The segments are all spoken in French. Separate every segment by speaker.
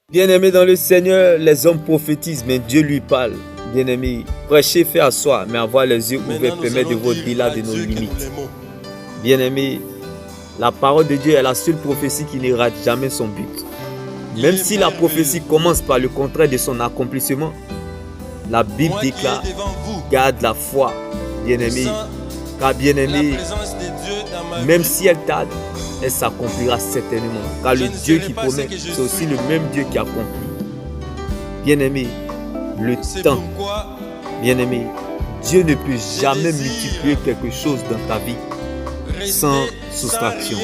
Speaker 1: Bien-aimé dans le Seigneur, les hommes prophétisent, mais Dieu lui parle. Bien-aimé, prêcher fait asseoir, mais avoir les yeux ouverts permet de voir au-delà de nos limites. Bien-aimé, la parole de Dieu est la seule prophétie qui ne rate jamais son but. Même si la prophétie commence par le contraire de son accomplissement, la Bible déclare « Garde la foi, bien-aimé, car bien-aimé, même si elle tarde, elle s'accomplira certainement. Car le Dieu qui promet, c'est aussi le même Dieu qui accomplit. Bien-aimé, le temps, bien-aimé, Dieu ne peut jamais multiplier quelque chose dans ta vie sans soustraction.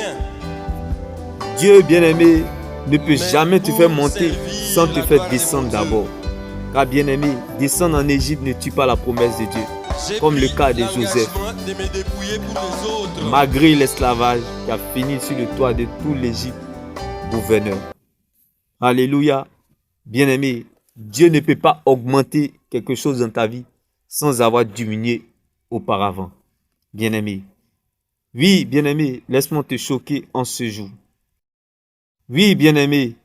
Speaker 1: Dieu, bien-aimé, ne peut jamais te faire monter sans te faire descendre d'abord. Car bien-aimé, descendre en Égypte ne tue pas la promesse de Dieu, comme le cas de Joseph. Malgré l'esclavage qui a fini sur le toit de tout l'Égypte, gouverneur. Alléluia. Bien-aimé, Dieu ne peut pas augmenter quelque chose dans ta vie sans avoir diminué auparavant. Bien-aimé. Oui, bien-aimé, laisse-moi te choquer en ce jour. Oui, bien-aimé,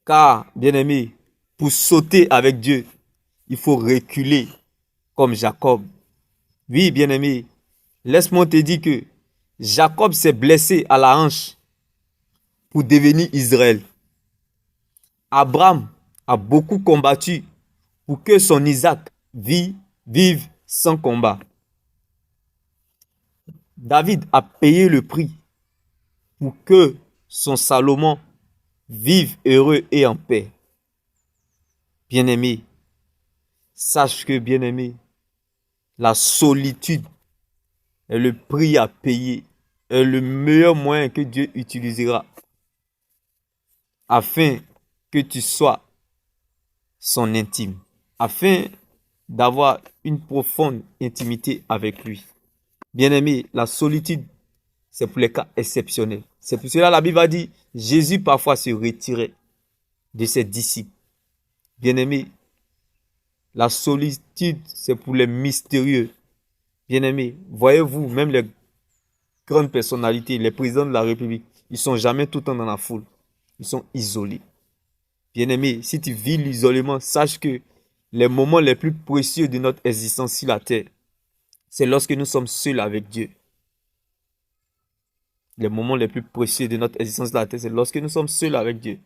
Speaker 1: car, bien-aimé, pour sauter avec Dieu, il faut reculer comme Jacob. Oui, bien-aimé, laisse-moi te dire que Jacob s'est blessé à la hanche pour devenir Israël. Abraham a beaucoup combattu pour que son Isaac vive sans combat. David a payé le prix pour que son Salomon vive heureux et en paix. Bien-aimé, sache que, bien-aimé, la solitude est le prix à payer, est le meilleur moyen que Dieu utilisera afin que tu sois son intime, afin d'avoir une profonde intimité avec lui. Bien-aimé, la solitude, c'est pour les cas exceptionnels. C'est pour cela que la Bible a dit, Jésus parfois se retirait de ses disciples. Bien-aimé, la solitude, c'est pour les mystérieux. Bien-aimé, voyez-vous, même les grandes personnalités, les présidents de la République, ils ne sont jamais tout le temps dans la foule. Ils sont isolés. Bien-aimé, si tu vis l'isolement, sache que les moments les plus précieux de notre existence sur la terre, c'est lorsque nous sommes seuls avec Dieu. Les moments les plus précieux de notre existence sur la terre, c'est lorsque nous sommes seuls avec Dieu.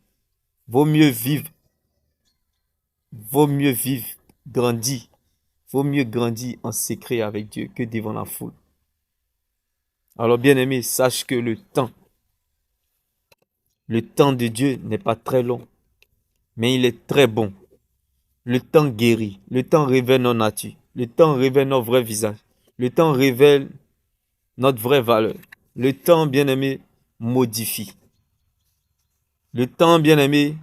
Speaker 1: Vaut mieux vivre, grandir. Vaut mieux grandir en secret avec Dieu que devant la foule. Alors bien-aimé, sache que le temps de Dieu n'est pas très long, mais il est très bon. Le temps guérit, le temps révèle notre nature, le temps révèle notre vrai visage, le temps révèle notre vraie valeur. Le temps, bien-aimé, modifie. Le temps, bien-aimé,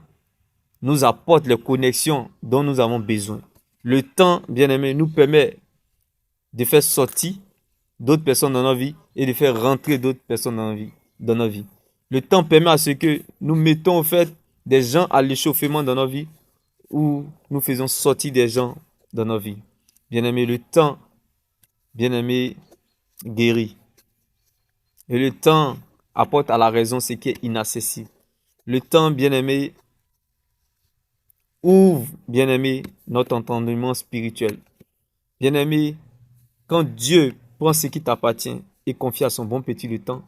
Speaker 1: nous apporte les connexions dont nous avons besoin. Le temps, bien-aimé, nous permet de faire sortir d'autres personnes dans notre vie et de faire rentrer d'autres personnes dans notre vie. Le temps permet à ce que nous mettons en fait des gens à l'échauffement dans notre vie ou nous faisons sortir des gens dans notre vie. Bien-aimé, le temps, bien-aimé, guérit. Et le temps apporte à la raison ce qui est inaccessible. Le temps, bien-aimé, ouvre, bien-aimé, notre entendement spirituel. Bien-aimé, quand Dieu prend ce qui t'appartient et confie à son bon petit le temps,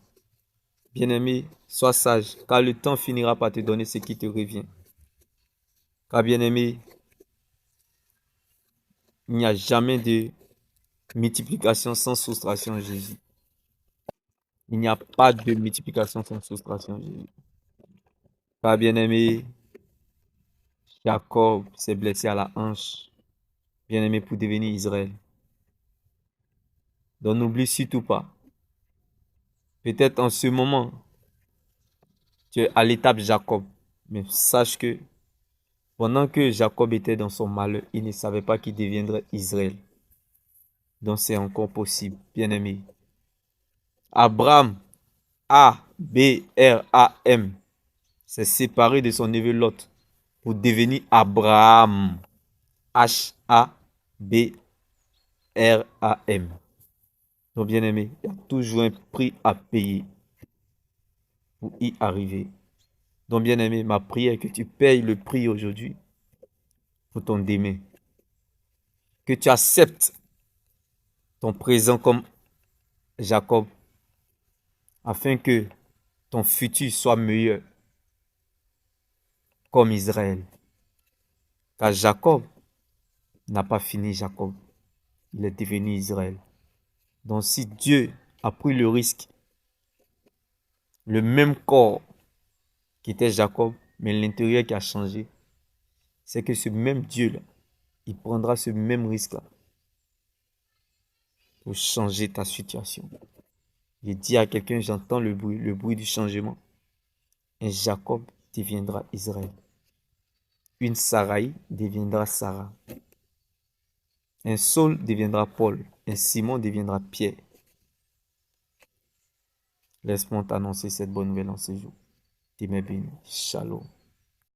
Speaker 1: bien-aimé, sois sage, car le temps finira par te donner ce qui te revient. Car bien-aimé, il n'y a jamais de multiplication sans soustraction en Jésus. Il n'y a pas de multiplication sans soustraction en Jésus. Car bien-aimé, Jacob s'est blessé à la hanche, bien-aimé, pour devenir Israël. Donc n'oublie surtout pas. Peut-être en ce moment, tu es à l'étape Jacob. Mais sache que pendant que Jacob était dans son malheur, il ne savait pas qu'il deviendrait Israël. Donc c'est encore possible, bien-aimé. Abraham, A-B-R-A-M, s'est séparé de son neveu Lot pour devenir Abraham. H-A-B-R-A-M. Donc bien-aimé, il y a toujours un prix à payer pour y arriver. Donc, bien-aimé, ma prière est que tu payes le prix aujourd'hui pour ton demain. Que tu acceptes ton présent comme Jacob, afin que ton futur soit meilleur comme Israël. Car Jacob n'a pas fini Jacob, il est devenu Israël. Donc si Dieu a pris le risque, le même corps qui était Jacob, mais l'intérieur qui a changé, c'est que ce même Dieu-là, il prendra ce même risque-là pour changer ta situation. Je dis à quelqu'un, j'entends le bruit du changement. Un Jacob deviendra Israël. Une Saraï deviendra Sarah. Un Saul deviendra Paul. Un Simon deviendra Pierre. Laisse-moi t'annoncer cette bonne nouvelle en ce jour. Dis-moi bien, shalom.